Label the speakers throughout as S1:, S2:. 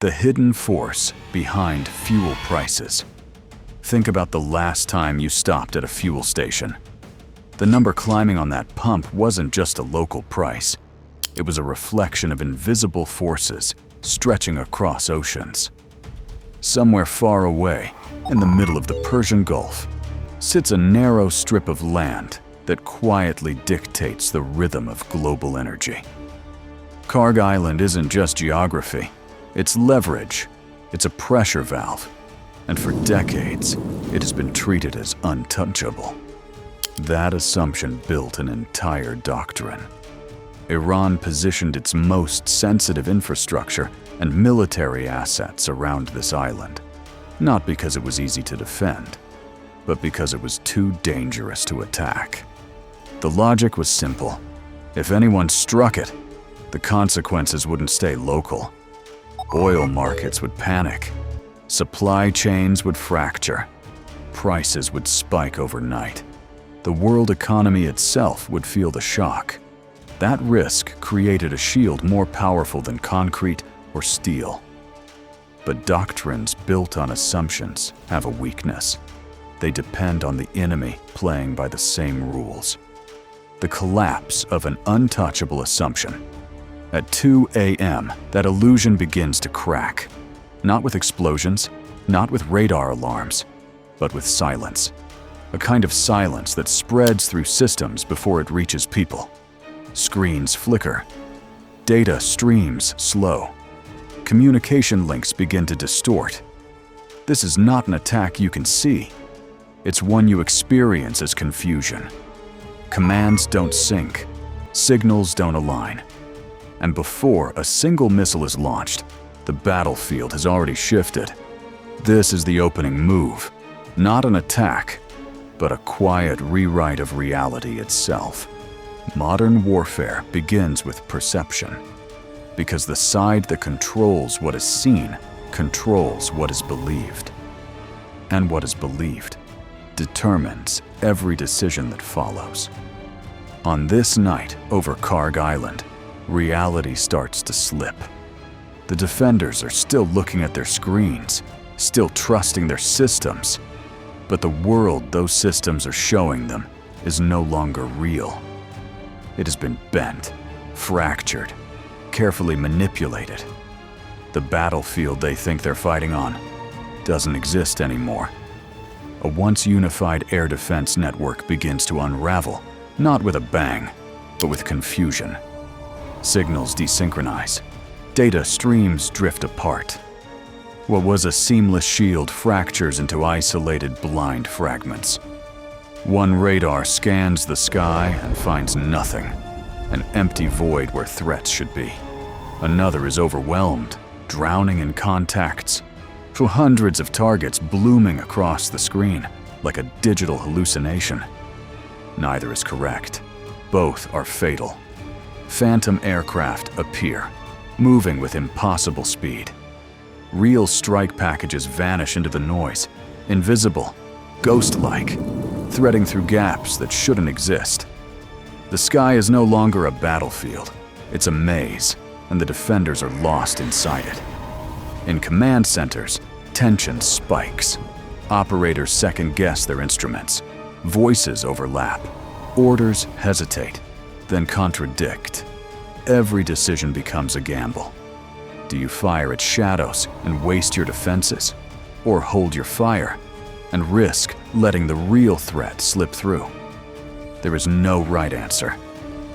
S1: The hidden force behind fuel prices. Think about the last time you stopped at a fuel station. The number climbing on that pump wasn't just a local price. It was a reflection of invisible forces stretching across oceans. Somewhere far away, in the middle of the Persian Gulf, sits a narrow strip of land that quietly dictates the rhythm of global energy. Karg Island isn't just geography, it's leverage, it's a pressure valve, and for decades, it has been treated as untouchable. That assumption built an entire doctrine. Iran positioned its most sensitive infrastructure and military assets around this island, not because it was easy to defend, but because it was too dangerous to attack. The logic was simple. If anyone struck it, the consequences wouldn't stay local. Oil markets would panic, supply chains would fracture, prices would spike overnight. The world economy itself would feel the shock. That risk created a shield more powerful than concrete or steel. But doctrines built on assumptions have a weakness. They depend on the enemy playing by the same rules. The collapse of an untouchable assumption. At 2 a.m., that illusion begins to crack. Not with explosions, not with radar alarms, but with silence. A kind of silence that spreads through systems before it reaches people. Screens flicker. Data streams slow. Communication links begin to distort. This is not an attack you can see. It's one you experience as confusion. Commands don't sync. Signals don't align. And before a single missile is launched, the battlefield has already shifted. This is the opening move. Not an attack, but a quiet rewrite of reality itself. Modern warfare begins with perception, because the side that controls what is seen controls what is believed. And what is believed determines every decision that follows. On this night over Karg Island, reality starts to slip. The defenders are still looking at their screens, still trusting their systems, but the world those systems are showing them is no longer real. It has been bent, fractured, carefully manipulated. The battlefield they think they're fighting on doesn't exist anymore. A once unified air defense network begins to unravel, not with a bang, but with confusion. Signals desynchronize. Data streams drift apart. What was a seamless shield fractures into isolated blind fragments. One radar scans the sky and finds nothing, an empty void where threats should be. Another is overwhelmed, drowning in contacts, to hundreds of targets blooming across the screen like a digital hallucination. Neither is correct. Both are fatal. Phantom aircraft appear, moving with impossible speed. Real strike packages vanish into the noise, invisible, ghost-like, threading through gaps that shouldn't exist. The sky is no longer a battlefield. It's a maze, and the defenders are lost inside it. In command centers, tension spikes. Operators second-guess their instruments. Voices overlap. Orders hesitate, then contradict. Every decision becomes a gamble. Do you fire at shadows and waste your defenses? Or hold your fire and risk letting the real threat slip through? There is no right answer.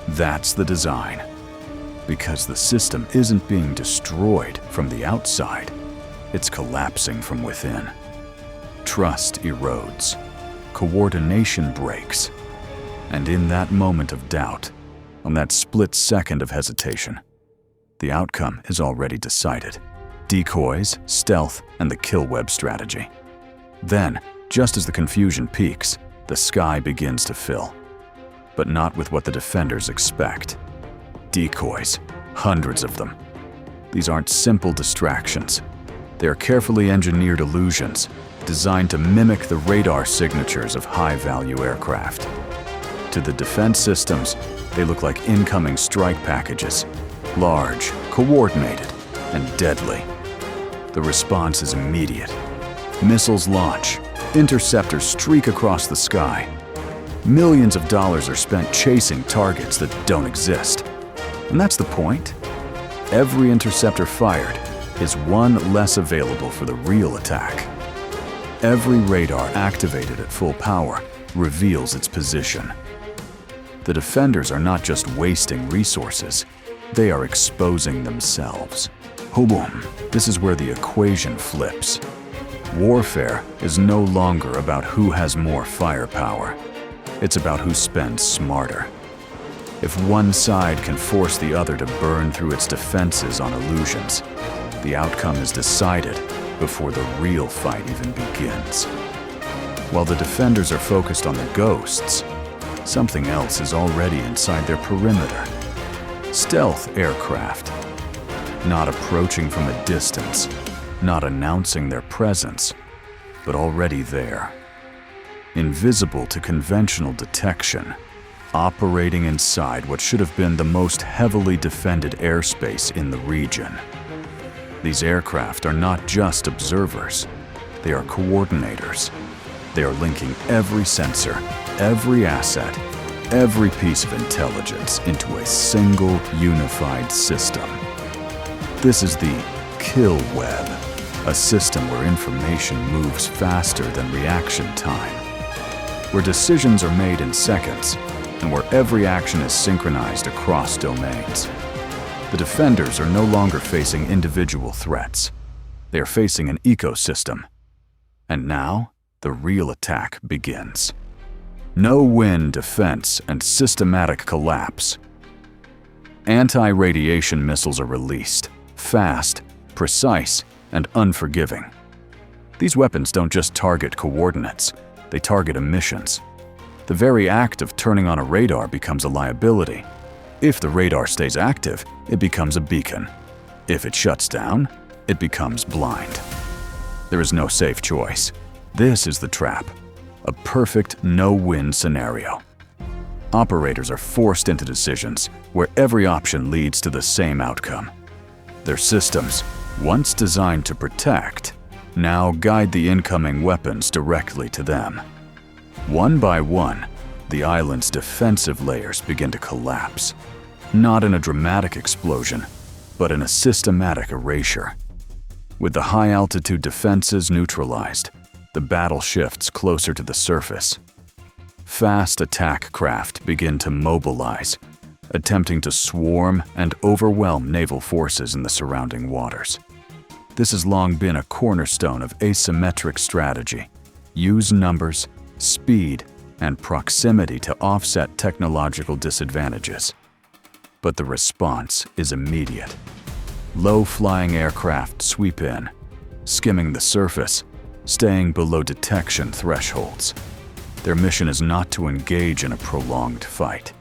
S1: That's the design. Because the system isn't being destroyed from the outside, it's collapsing from within. Trust erodes. Coordination breaks. And in that moment of doubt, on that split second of hesitation, the outcome is already decided. Decoys, stealth, and the kill web strategy. Then, just as the confusion peaks, the sky begins to fill. But not with what the defenders expect. Decoys, hundreds of them. These aren't simple distractions. They are carefully engineered illusions designed to mimic the radar signatures of high-value aircraft. To the defense systems, they look like incoming strike packages, large, coordinated, and deadly. The response is immediate. Missiles launch, interceptors streak across the sky. Millions of dollars are spent chasing targets that don't exist. And that's the point. Every interceptor fired is one less available for the real attack. Every radar activated at full power reveals its position. The defenders are not just wasting resources, they are exposing themselves. Boom! This is where the equation flips. Warfare is no longer about who has more firepower. It's about who spends smarter. If one side can force the other to burn through its defenses on illusions, the outcome is decided before the real fight even begins. While the defenders are focused on the ghosts, something else is already inside their perimeter. Stealth aircraft. Not approaching from a distance, not announcing their presence, but already there. Invisible to conventional detection, operating inside what should have been the most heavily defended airspace in the region. These aircraft are not just observers, they are coordinators. They are linking every sensor, every asset, every piece of intelligence into a single unified system. This is the kill web, a system where information moves faster than reaction time, where decisions are made in seconds, and where every action is synchronized across domains. The defenders are no longer facing individual threats. They are facing an ecosystem. And now, the real attack begins. No-win defense and systematic collapse. Anti-radiation missiles are released, fast, precise, and unforgiving. These weapons don't just target coordinates, they target emissions. The very act of turning on a radar becomes a liability. If the radar stays active, it becomes a beacon. If it shuts down, it becomes blind. There is no safe choice. This is the trap, a perfect no-win scenario. Operators are forced into decisions where every option leads to the same outcome. Their systems, once designed to protect, now guide the incoming weapons directly to them. One by one, the island's defensive layers begin to collapse, not in a dramatic explosion, but in a systematic erasure. With the high-altitude defenses neutralized, the battle shifts closer to the surface. Fast attack craft begin to mobilize, attempting to swarm and overwhelm naval forces in the surrounding waters. This has long been a cornerstone of asymmetric strategy. Use numbers, speed, and proximity to offset technological disadvantages. But the response is immediate. Low-flying aircraft sweep in, skimming the surface, staying below detection thresholds. Their mission is not to engage in a prolonged fight.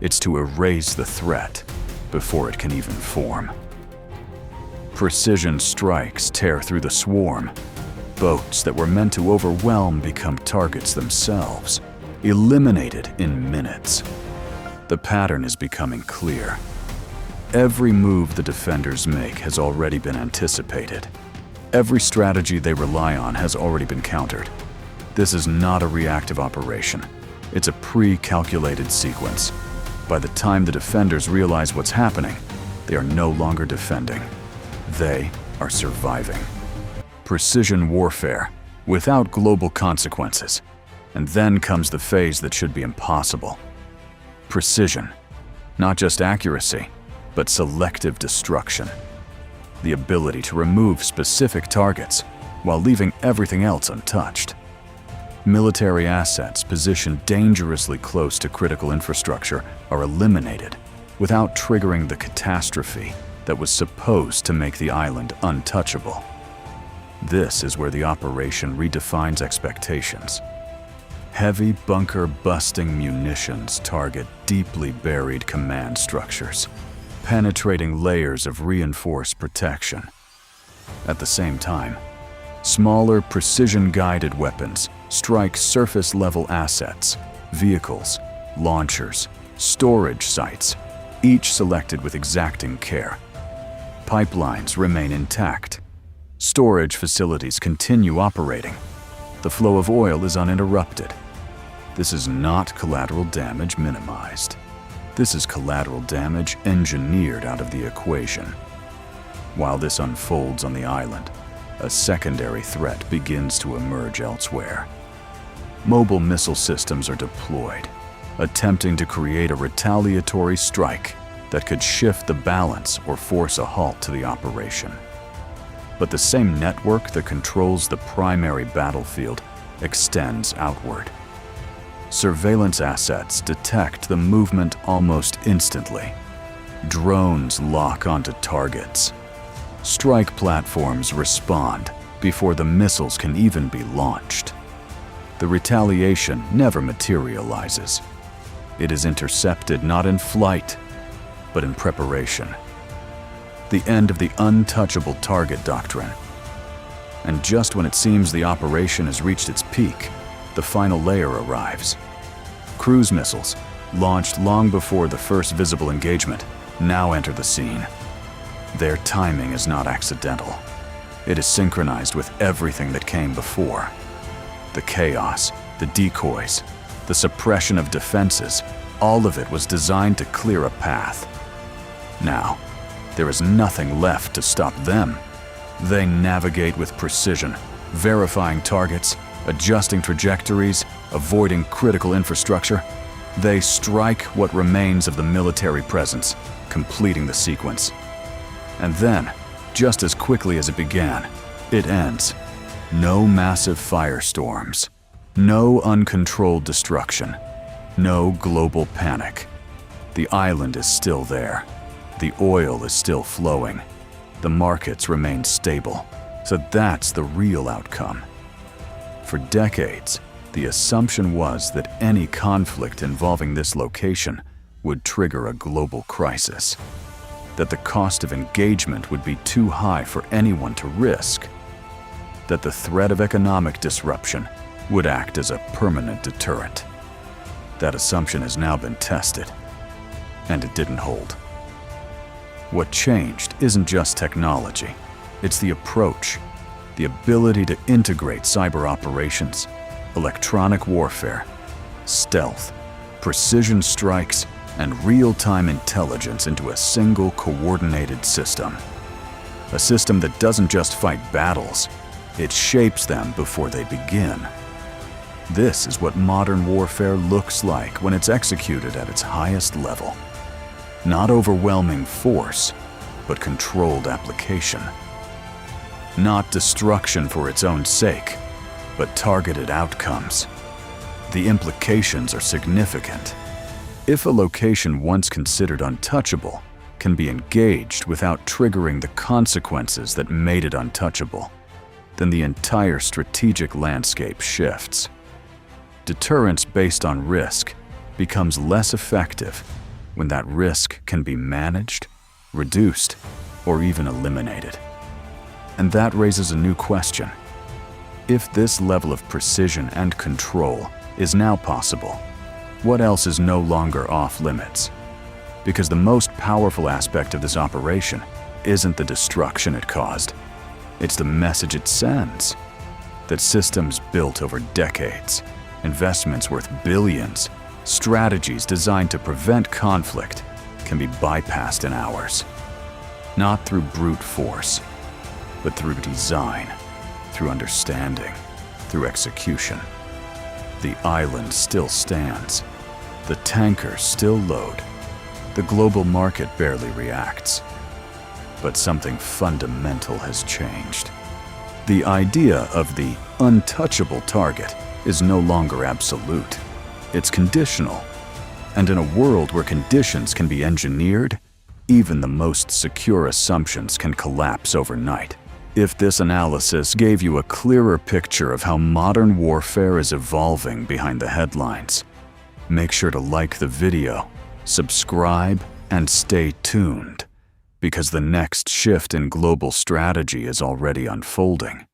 S1: It's to erase the threat before it can even form. Precision strikes tear through the swarm. Boats that were meant to overwhelm become targets themselves, eliminated in minutes. The pattern is becoming clear. Every move the defenders make has already been anticipated. Every strategy they rely on has already been countered. This is not a reactive operation. It's a pre-calculated sequence. By the time the defenders realize what's happening, they are no longer defending. They are surviving. Precision warfare, without global consequences. And then comes the phase that should be impossible. Precision. Not just accuracy, but selective destruction. The ability to remove specific targets while leaving everything else untouched. Military assets positioned dangerously close to critical infrastructure are eliminated without triggering the catastrophe that was supposed to make the island untouchable. This is where the operation redefines expectations. Heavy bunker-busting munitions target deeply buried command structures, penetrating layers of reinforced protection. At the same time, smaller precision-guided weapons strike surface-level assets, vehicles, launchers, storage sites, each selected with exacting care. Pipelines remain intact. Storage facilities continue operating. The flow of oil is uninterrupted. This is not collateral damage minimized. This is collateral damage engineered out of the equation. While this unfolds on the island, a secondary threat begins to emerge elsewhere. Mobile missile systems are deployed, attempting to create a retaliatory strike that could shift the balance or force a halt to the operation. But the same network that controls the primary battlefield extends outward. Surveillance assets detect the movement almost instantly. Drones lock onto targets. Strike platforms respond before the missiles can even be launched. The retaliation never materializes. It is intercepted not in flight, but in preparation. The end of the untouchable target doctrine. And just when it seems the operation has reached its peak, the final layer arrives. Cruise missiles, launched long before the first visible engagement, now enter the scene. Their timing is not accidental. It is synchronized with everything that came before. The chaos, the decoys, the suppression of defenses, all of it was designed to clear a path. Now, there is nothing left to stop them. They navigate with precision, verifying targets, adjusting trajectories, avoiding critical infrastructure. They strike what remains of the military presence, completing the sequence. And then, just as quickly as it began, it ends. No massive firestorms, no uncontrolled destruction, no global panic. The island is still there. The oil is still flowing. The markets remain stable. So that's the real outcome. For decades, the assumption was that any conflict involving this location would trigger a global crisis, that the cost of engagement would be too high for anyone to risk, that the threat of economic disruption would act as a permanent deterrent. That assumption has now been tested, and it didn't hold. What changed isn't just technology, it's the approach, the ability to integrate cyber operations, electronic warfare, stealth, precision strikes, and real-time intelligence into a single coordinated system. A system that doesn't just fight battles, it shapes them before they begin. This is what modern warfare looks like when it's executed at its highest level. Not overwhelming force, but controlled application. Not destruction for its own sake, but targeted outcomes. The implications are significant. If a location once considered untouchable can be engaged without triggering the consequences that made it untouchable, then the entire strategic landscape shifts. Deterrence based on risk becomes less effective when that risk can be managed, reduced, or even eliminated. And that raises a new question. If this level of precision and control is now possible, what else is no longer off limits? Because the most powerful aspect of this operation isn't the destruction it caused, it's the message it sends. That systems built over decades, investments worth billions, strategies designed to prevent conflict can be bypassed in hours. Not through brute force, but through design, through understanding, through execution. The island still stands. The tankers still load. The global market barely reacts. But something fundamental has changed. The idea of the untouchable target is no longer absolute. It's conditional. And in a world where conditions can be engineered, even the most secure assumptions can collapse overnight. If this analysis gave you a clearer picture of how modern warfare is evolving behind the headlines, make sure to like the video, subscribe, and stay tuned, because the next shift in global strategy is already unfolding.